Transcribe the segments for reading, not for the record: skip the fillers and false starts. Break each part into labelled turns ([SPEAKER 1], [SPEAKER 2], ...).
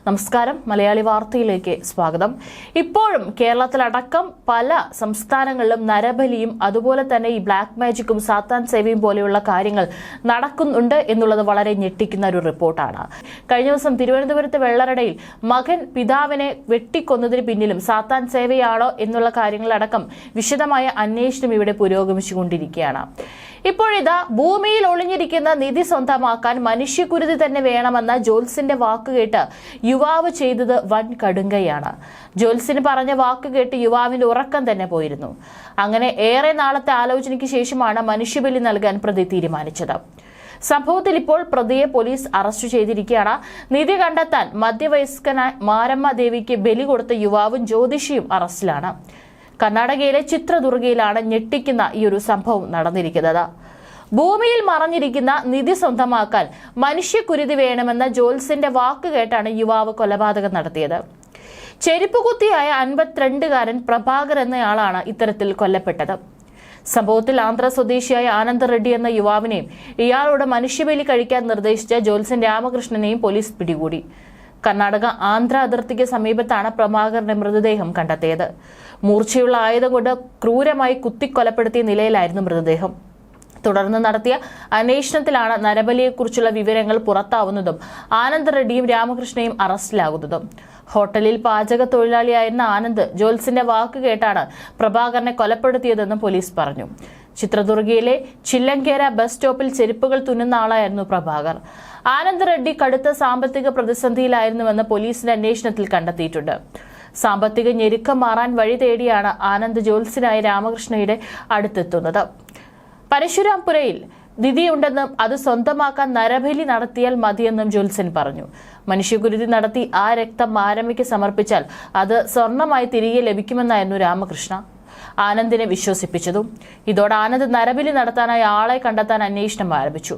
[SPEAKER 1] നമസ്കാരം, മലയാളി വാർത്തയിലേക്ക് സ്വാഗതം. ഇപ്പോഴും കേരളത്തിലടക്കം പല സംസ്ഥാനങ്ങളിലും നരബലിയും അതുപോലെ തന്നെ ഈ ബ്ലാക്ക് മാജിക്കും സാത്താൻ സേവയും പോലെയുള്ള കാര്യങ്ങൾ നടക്കുന്നുണ്ട് എന്നുള്ളത് വളരെ ഞെട്ടിക്കുന്ന ഒരു റിപ്പോർട്ടാണ്. കഴിഞ്ഞ ദിവസം തിരുവനന്തപുരത്ത് വെള്ളറടയിൽ മകൻ പിതാവിനെ വെട്ടിക്കൊന്നതിന് പിന്നിലും സാത്താൻ സേവയാണോ എന്നുള്ള കാര്യങ്ങളടക്കം വിശദമായ അന്വേഷണം ഇവിടെ പുരോഗമിച്ചുകൊണ്ടിരിക്കുകയാണ്. ഇപ്പോഴിതാ ഭൂമിയിൽ ഒളിഞ്ഞിരിക്കുന്ന നിധി സ്വന്തമാക്കാൻ മനുഷ്യക്കുരുതി തന്നെ വേണമെന്ന ജോൽസിന്റെ വാക്കുകേട്ട് യുവാവ് ചെയ്തത് വൻ കടുങ്കയാണ്. ജോൽസിന് പറഞ്ഞ വാക്കുകേട്ട് യുവാവിന്റെ ഉറക്കം തന്നെ പോയിരുന്നു. അങ്ങനെ ഏറെ നാളത്തെ ആലോചനയ്ക്ക് ശേഷമാണ് മനുഷ്യബലി നൽകാൻ പ്രതി തീരുമാനിച്ചത്. സംഭവത്തിൽ ഇപ്പോൾ പ്രതിയെ പോലീസ് അറസ്റ്റ് ചെയ്തിരിക്കുകയാണ്. നിധി കണ്ടെത്താൻ മധ്യവയസ്കനായ മാരമ്മ ദേവിക്ക് ബലി കൊടുത്ത യുവാവും ജ്യോതിഷിയും അറസ്റ്റിലാണ്. കർണാടകയിലെ ചിത്രദുർഗയിലാണ് ഞെട്ടിക്കുന്ന ഈ ഒരു സംഭവം നടന്നിരിക്കുന്നത്. ഭൂമിയിൽ മറഞ്ഞിരിക്കുന്ന നിധി സ്വന്തമാക്കാൻ മനുഷ്യക്കുരുതി വേണമെന്ന ജോൽസിന്റെ വാക്ക് കേട്ടാണ് യുവാവ് കൊലപാതകം നടത്തിയത്. ചെരുപ്പുകുത്തിയായ 52-കാരൻ പ്രഭാകർ എന്നയാളാണ് ഇത്തരത്തിൽ കൊല്ലപ്പെട്ടത്. സംഭവത്തിൽ ആന്ധ്ര സ്വദേശിയായ ആനന്ദ് റെഡ്ഡി എന്ന യുവാവിനെയും ഇയാളോട് മനുഷ്യബലി കഴിക്കാൻ നിർദ്ദേശിച്ച ജോൽസൻ രാമകൃഷ്ണനെയും പോലീസ് പിടികൂടി. കർണാടക ആന്ധ്ര അതിർത്തിക്ക് സമീപത്താണ് പ്രഭാകറിന്റെ മൃതദേഹം കണ്ടെത്തിയത്. മൂർച്ചയുള്ള ആയുധം കൊണ്ട് ക്രൂരമായി കുത്തിക്കൊലപ്പെടുത്തിയ നിലയിലായിരുന്നു മൃതദേഹം. തുടർന്ന് നടത്തിയ അന്വേഷണത്തിലാണ് നരബലിയെക്കുറിച്ചുള്ള വിവരങ്ങൾ പുറത്താവുന്നതും ആനന്ദ് റെഡ്ഡിയും രാമകൃഷ്ണയും അറസ്റ്റിലാകുന്നതും. ഹോട്ടലിൽ പാചക തൊഴിലാളിയായിരുന്ന ആനന്ദ് ജോൽസിന്റെ വാക്ക് കേട്ടാണ് പ്രഭാകരനെ കൊലപ്പെടുത്തിയതെന്ന് പോലീസ് പറഞ്ഞു. ചിത്രദുർഗയിലെ ചില്ലങ്കേര ബസ് സ്റ്റോപ്പിൽ ചെരുപ്പുകൾ തുന്നുന്ന ആളായിരുന്നു പ്രഭാകർ. ആനന്ദ് റെഡ്ഡി കടുത്ത സാമ്പത്തിക പ്രതിസന്ധിയിലായിരുന്നുവെന്ന് പോലീസിന്റെ അന്വേഷണത്തിൽ കണ്ടെത്തിയിട്ടുണ്ട്. സാമ്പത്തിക ഞെരുക്കം മാറാൻ വഴി തേടിയാണ് ആനന്ദ് ജോൽസിനായി രാമകൃഷ്ണയുടെ അടുത്തെത്തുന്നത്. പരശുരാംപുരയിൽ നിധിയുണ്ടെന്നും അത് സ്വന്തമാക്കാൻ നരബലി നടത്തിയാൽ മതിയെന്നും ജോൽസൻ പറഞ്ഞു. മനുഷ്യകുരുതി നടത്തി ആ രക്തം മാരമ്മയ്ക്ക് സമർപ്പിച്ചാൽ അത് സ്വർണമായി തിരികെ ലഭിക്കുമെന്നായിരുന്നു രാമകൃഷ്ണ ആനന്ദിനെ വിശ്വസിപ്പിച്ചതും. ഇതോടെ ആനന്ദ് നരബലി നടത്താനായി ആളെ കണ്ടെത്താൻ അന്വേഷണം ആരംഭിച്ചു.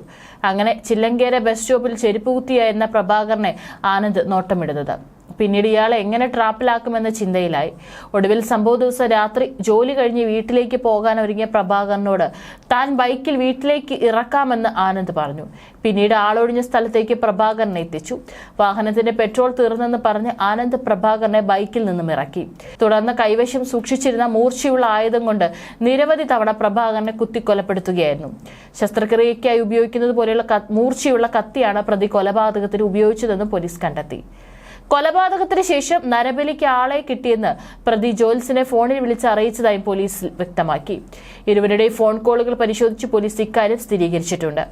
[SPEAKER 1] അങ്ങനെ ചില്ലങ്കേര ബസ് സ്റ്റോപ്പിൽ ചെരുപ്പുകുത്തിയായിരുന്ന പ്രഭാകരനെ ആനന്ദ് നോട്ടമിടുന്നത്. പിന്നീട് ഇയാളെ എങ്ങനെ ട്രാപ്പിലാക്കുമെന്ന ചിന്തയിലായി. ഒടുവിൽ സംഭവ ദിവസം രാത്രി ജോലി കഴിഞ്ഞ് വീട്ടിലേക്ക് പോകാൻ ഒരുങ്ങിയ പ്രഭാകരനോട് താൻ ബൈക്കിൽ വീട്ടിലേക്ക് ഇറക്കാമെന്ന് ആനന്ദ് പറഞ്ഞു. പിന്നീട് ആളൊഴിഞ്ഞ സ്ഥലത്തേക്ക് പ്രഭാകരനെ എത്തിച്ചു. വാഹനത്തിന്റെ പെട്രോൾ തീർന്നെന്ന് പറഞ്ഞ് ആനന്ദ് പ്രഭാകരനെ ബൈക്കിൽ നിന്നും ഇറക്കി. തുടർന്ന് കൈവശം സൂക്ഷിച്ചിരുന്ന മൂർച്ചയുള്ള ആയുധം കൊണ്ട് നിരവധി തവണ പ്രഭാകരനെ കുത്തിക്കൊലപ്പെടുത്തുകയായിരുന്നു. ശസ്ത്രക്രിയയ്ക്കായി ഉപയോഗിക്കുന്നത് പോലെയുള്ള മൂർച്ചയുള്ള കത്തിയാണ് പ്രതി കൊലപാതകത്തിന് ഉപയോഗിച്ചതെന്ന് പോലീസ് കണ്ടെത്തി. കൊലപാതകത്തിന് ശേഷം നരബലിക്ക് ആളെ കിട്ടിയെന്ന് പ്രതി ജോൽസിനെ ഫോണിൽ വിളിച്ച് അറിയിച്ചതായും പോലീസ് വ്യക്തമാക്കി. ഇരുവരുടെയും ഫോൺ കോളുകൾ പരിശോധിച്ച് പോലീസ് ഇക്കാര്യം സ്ഥിരീകരിച്ചിട്ടുണ്ട്.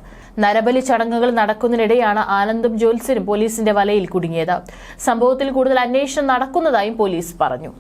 [SPEAKER 1] നരബലി ചടങ്ങുകൾ നടക്കുന്നതിനിടെയാണ് ആനന്ദും ജോൽസിനും പോലീസിന്റെ വലയിൽ കുടുങ്ങിയത്. സംഭവത്തിൽ കൂടുതൽ അന്വേഷണം നടക്കുന്നതായും പോലീസ് പറഞ്ഞു.